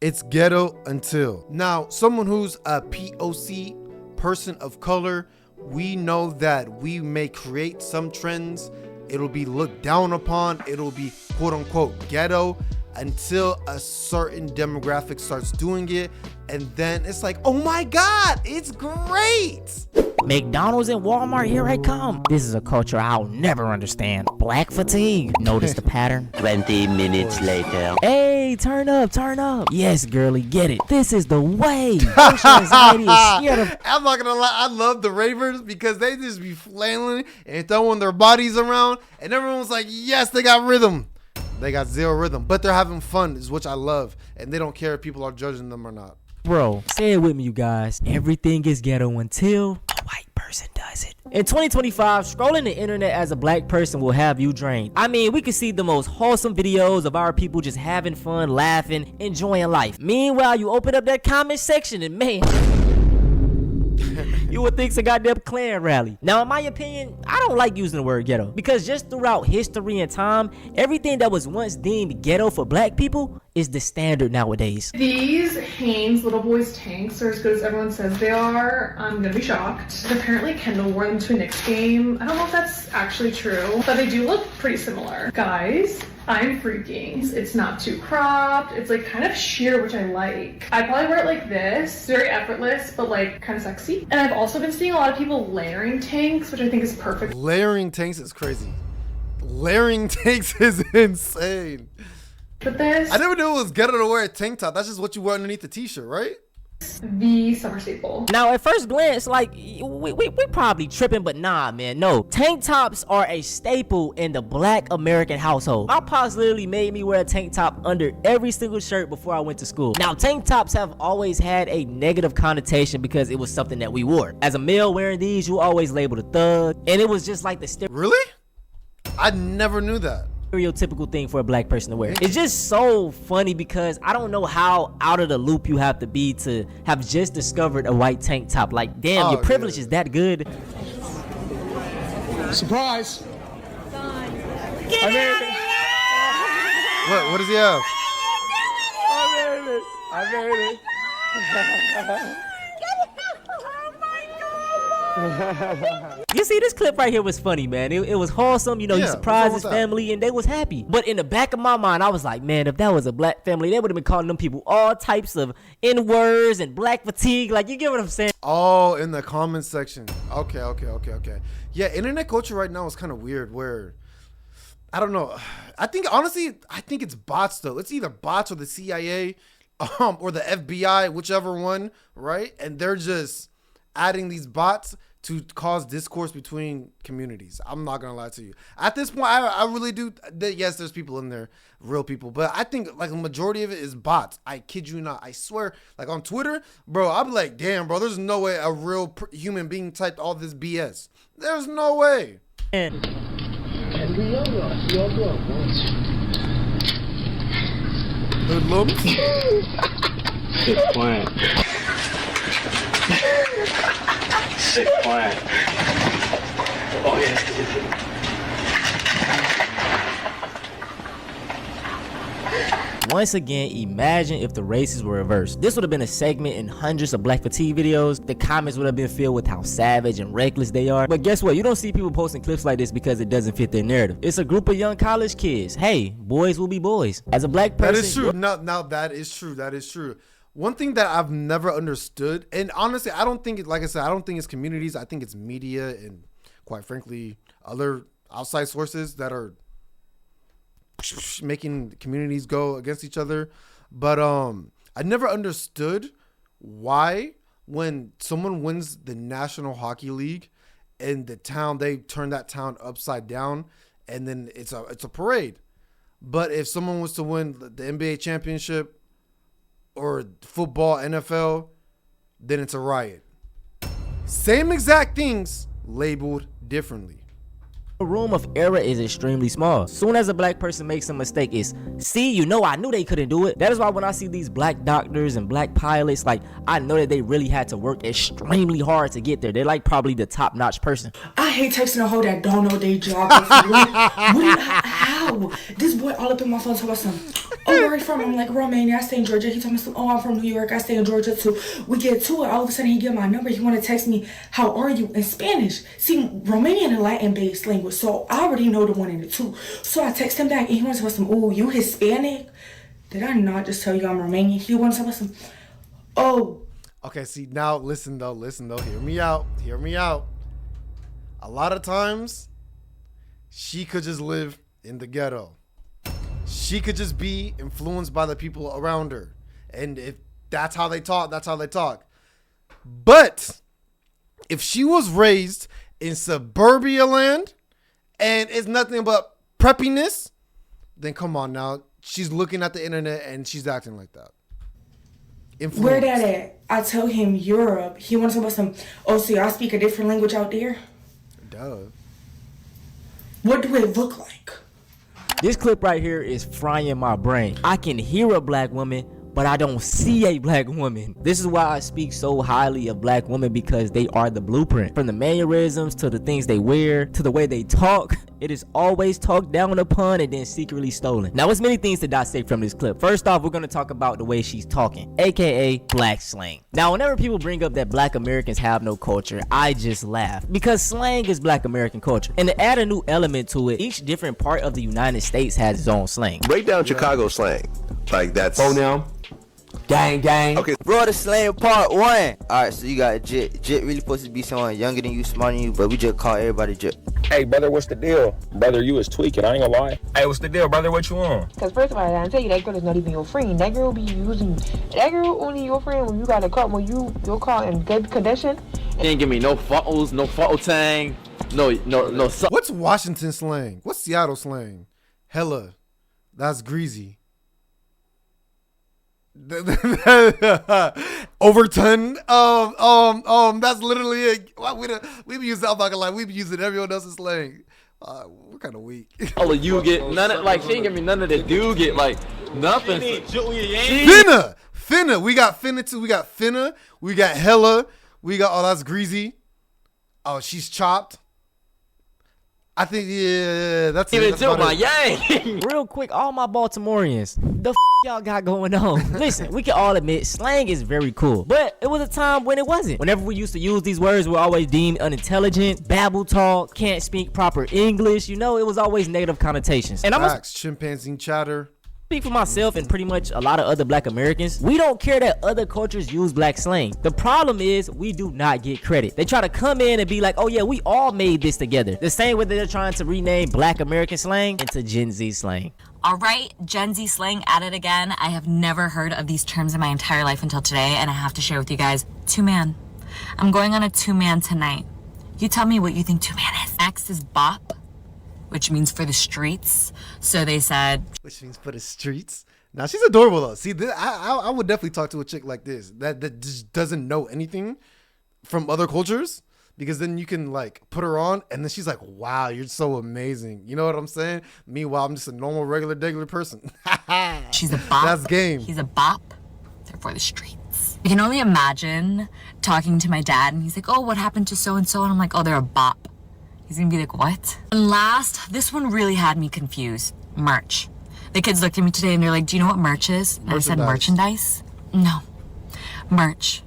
It's ghetto until. Now, someone who's a POC, person of color, we know that we may create some trends. It'll be looked down upon. It'll be quote unquote ghetto until a certain demographic starts doing it. And then it's like, oh my God, it's great. McDonald's and Walmart, here I come. This is a culture I'll never understand. Black fatigue. Notice the pattern? 20 minutes later. Hey, turn up, turn up. Yes, girly, get it. This is the way. Social anxiety is scared of. I'm not gonna lie, I love the ravers because they just be flailing and throwing their bodies around, and everyone's like, yes, they got rhythm. They got zero rhythm, but they're having fun, is which I love, and they don't care if people are judging them or not. Bro, say it with me, you guys. Everything is ghetto until a white person does it. In 2025, scrolling the internet as a black person will have you drained. I mean, we can see the most wholesome videos of our people just having fun, laughing, enjoying life. Meanwhile, you open up that comment section and man, you would think it's a goddamn Klan rally. Now, in my opinion, I don't like using the word ghetto because just throughout history and time, everything that was once deemed ghetto for black people is the standard nowadays. These Hanes little boys tanks are as good as everyone says they are. I'm gonna be shocked. Apparently Kendall wore them to a Knicks game. I don't know if that's actually true, but they do look pretty similar. Guys, I'm freaking. It's not too cropped. It's like kind of sheer, which I like. I probably wear it like this, very effortless, but like kind of sexy. And I've also been seeing a lot of people layering tanks, which I think is perfect. Layering tanks is crazy. Layering tanks is insane. But this, I never knew it was ghetto to wear a tank top. That's just what you wear underneath the t-shirt, right? the summer staple. Now, at first glance, like, we probably tripping, but nah, man, no. Tank tops are a staple in the black American household. My pops literally made me wear a tank top under every single shirt before I went to school. Now, tank tops have always had a negative connotation because it was something that we wore. As a male wearing these, you always labeled a thug, and it was just like the Really? I never knew that. stereotypical thing for a black person to wear. It's just so funny because I don't know how out of the loop you have to be to have just discovered a white tank top. Like, damn, your privilege is that good. Surprise! Get out of What does he have? I made it. You see, this clip right here was funny, man. It was wholesome. You know, he surprised his family and they was happy. But in the back of my mind, I was like, man, if that was a black family, they would have been calling them people all types of N-words and black fatigue. Like, you get what I'm saying? Oh, in the comments section. Okay. Yeah, internet culture right now is kind of weird where, I don't know. Honestly, I think it's bots though. It's either bots or the CIA or the FBI, whichever one, right? And they're just adding these bots to cause discourse between communities. I'm not gonna lie to you. At this point, I really do. Yes, there's people in there, real people, but I think like a majority of it is bots. I kid you not. I swear. Like on Twitter, bro, I'm like, damn, bro. There's no way a real human being typed all this BS. There's no way. And we all go at once. Hoodlums. Sick plan. Sick plan. Oh yeah. once again, imagine if the races were reversed. This would have been a segment in hundreds of black fatigue videos. The comments would have been filled with how savage and reckless they are. But guess what? You don't see people posting clips like this because it doesn't fit their narrative. It's a group of young college kids. Hey, boys will be boys. As a black person, that is true. Now that is true. That is true. One thing that I've never understood, and honestly, I don't think it, like I said, I don't think it's communities. I think it's media and, quite frankly, other outside sources that are making communities go against each other. But I never understood why when someone wins the National Hockey League in the town, they turn that town upside down, and then it's a parade. But if someone was to win the NBA championship or football, NFL, then it's a riot. Same exact things labeled differently. The room of error is extremely small. Soon as a black person makes a mistake, it's, see, you know, I knew they couldn't do it. That is why when I see these black doctors and black pilots, like, I know that they really had to work extremely hard to get there. They're like probably the top-notch person. I hate texting a hoe that don't know their job. How? This boy all up in my phone talking about something. oh, where are you from? I'm like, Romania, I stay in Georgia. He told me, oh, I'm from New York, I stay in Georgia too. We get to it, all of a sudden he get my number. He want to text me, how are you, in Spanish. See, Romanian and Latin-based language, so I already know the one and the two. So I text him back, and he wants to tell some, oh, you Hispanic? Did I not just tell you I'm Romanian? He wants to tell some, oh. Okay, see, now listen though, hear me out. A lot of times, she could just live in the ghetto. She could just be influenced by the people around her. And if that's how they talk, that's how they talk. But if she was raised in suburbia land and it's nothing but preppiness, then come on now. She's looking at the internet and she's acting like that. Influenced. Where that at? I tell him Europe. He wants to know some, oh, so y'all speak a different language out there? Duh. What do it look like? This clip right here is frying my brain. I can hear a black woman, but I don't see a black woman. This is why I speak so highly of black women, because they are the blueprint. From the mannerisms to the things they wear to the way they talk, it is always talked down upon and then secretly stolen. Now, there's many things to dissect from this clip. First off, we're going to talk about the way she's talking, aka black slang. Now, whenever people bring up that black Americans have no culture, I just laugh, because slang is black American culture. And to add a new element to it, each different part of the United States has its own slang. Break down Chicago slang. Like that's. Oh, now. Gang, gang. Okay. Bro, the slang part 1. Alright, so you got Jit. Jit really supposed to be someone younger than you, smarter than you, but we just call everybody Jit. Hey, brother, what's the deal? Brother, you was tweaking. I ain't gonna lie. Hey, what's the deal, brother? What you want? Because first of all, I gotta tell you, that girl is not even your friend. That girl be using. That girl only your friend when you got a cup, when you're caught in good condition. You ain't give me no photos, no photo tang, no. What's Washington slang? What's Seattle slang? Hella. That's greasy. Overton. That's literally it. We be using, I'm not gonna lie, we be using everyone else's slang. We're kind of weak. All of you get none of, like, she ain't give me none of the dude get, like, nothing. Finna. We got finna too. We got finna. We got hella. We got, oh, that's greasy. Oh, she's chopped. I think, yeah, that's it. That's my yang. Real quick, all my Baltimoreans, the y'all got going on? Listen, we can all admit slang is very cool, but it was a time when it wasn't. Whenever we used to use these words, we're always deemed unintelligent, babble talk, can't speak proper English. You know, it was always negative connotations. And I'm chimpanzee chatter. Speak for myself and pretty much a lot of other black Americans. We don't care that other cultures use black slang. The problem is we do not get credit. They try to come in and be like, oh yeah, we all made this together. The same way they're trying to rename black American slang into Gen Z slang. All right, Gen Z slang at it again. I have never heard of these terms in my entire life until today, and I have to share with you guys. Two-man. I'm going on a two-man tonight. You tell me what you think two-man is. X is bop, which means for the streets. So they said, which means for the streets. Now she's adorable though. See, I would definitely talk to a chick like this that just doesn't know anything from other cultures, because then you can like put her on and then she's like, wow, you're so amazing. You know what I'm saying? Meanwhile, I'm just a normal, regular person. She's a bop. That's game. He's a bop. They're for the streets. I can only imagine talking to my dad and he's like, oh, what happened to so-and-so? And I'm like, oh, they're a bop. He's gonna be like, what? And last, this one really had me confused. Merch. The kids looked at me today and they're like, do you know what merch is? And I said, merchandise? No. Merch.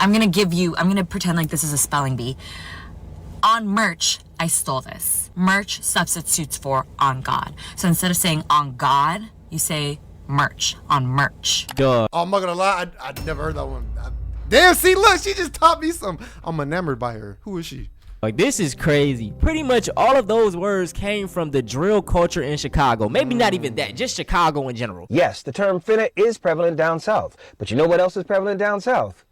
I'm gonna pretend like this is a spelling bee. On merch, I stole this. Merch substitutes for on God. So instead of saying on God, you say merch, on merch. Duh. Oh, I'm not gonna lie, I never heard that one. Damn, see, look, she just taught me some. I'm enamored by her. Who is she? Like, this is crazy. Pretty much all of those words came from the drill culture in Chicago. Maybe not even that, just Chicago in general. Yes, the term finna is prevalent down south. But you know what else is prevalent down south?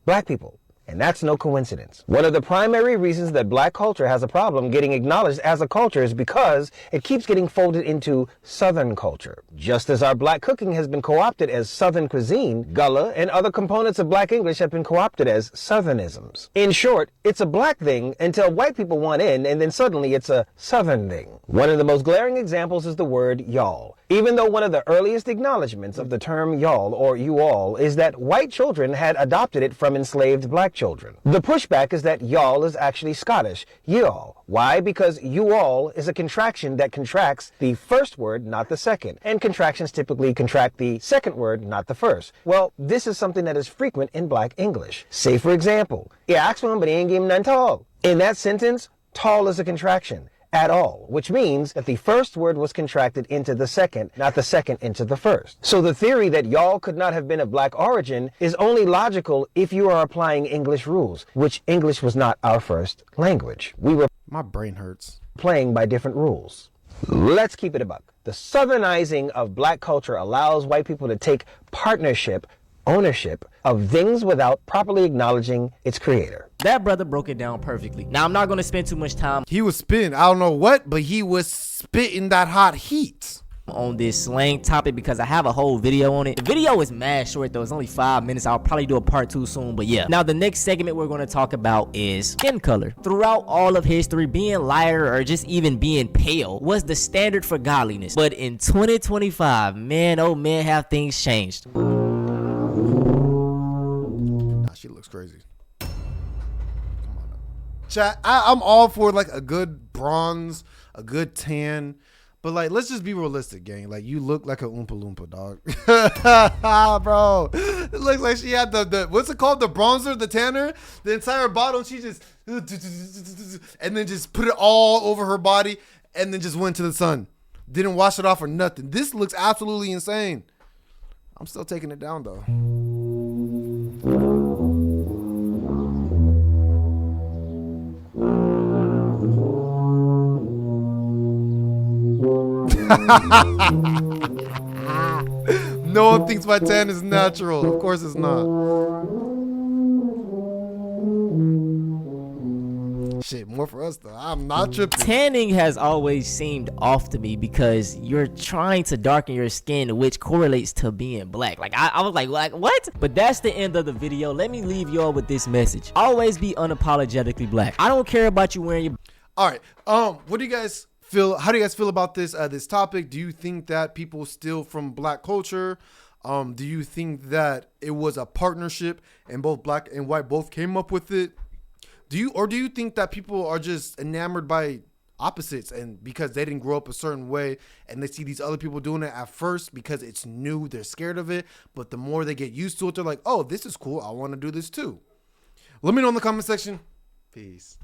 Black people. And that's no coincidence. One of the primary reasons that black culture has a problem getting acknowledged as a culture is because it keeps getting folded into Southern culture. Just as our black cooking has been co-opted as Southern cuisine, Gullah and other components of black English have been co-opted as Southernisms. In short, it's a black thing until white people want in, and then suddenly it's a Southern thing. One of the most glaring examples is the word y'all. Even though one of the earliest acknowledgments of the term y'all or you all is that white children had adopted it from enslaved black children. The pushback is that y'all is actually Scottish, y'all. Why? Because you all is a contraction that contracts the first word, not the second. And contractions typically contract the second word, not the first. Well, this is something that is frequent in black English. Say, for example, he asked for him, but he ain't give him none tall. In that sentence, tall is a contraction. At all, which means that the first word was contracted into the second, not the second into the first. So the theory that y'all could not have been of black origin is only logical if you are applying English rules, which English was not our first language. We were My brain hurts. Playing by different rules. Let's keep it a buck. The southernizing of black culture allows white people to take ownership of things without properly acknowledging its creator. That brother broke it down perfectly. Now, I'm not going to spend too much time. He was spitting, I don't know what, but he was spitting that hot heat on this slang topic because I have a whole video on it. The video is mad short though. It's only 5 minutes. I'll probably do a part 2 soon, but yeah. Now, the next segment we're going to talk about is skin color. Throughout all of history, being lighter or just even being pale was the standard for godliness. But in 2025, man, oh man, have things changed. She looks crazy. Come on now. Chat, I'm all for like a good bronze, a good tan, but like let's just be realistic, gang. Like you look like a Oompa Loompa, dog. Bro, it looks like she had the what's it called, the bronzer, the tanner, the entire bottom. She just and then just put it all over her body and then just went to the sun. Didn't wash it off or nothing. This looks absolutely insane. I'm still taking it down though. No one thinks my tan is natural. Of course it's not. Shit, more for us though. I'm not tripping. Tanning has always seemed off to me because you're trying to darken your skin, which correlates to being black. Like I was like what? But that's the end of the video. Let me leave y'all with this message. Always be unapologetically black. I don't care about you wearing your... All right. What do you guys feel? How do you guys feel about this this topic? Do you think that people steal from black culture? Do you think that it was a partnership and both black and white both came up with it? Do you think that people are just enamored by opposites and because they didn't grow up a certain way and they see these other people doing it at first because it's new, they're scared of it, but the more they get used to it, they're like, oh, this is cool, I want to do this too. Let me know in the comment section. Peace.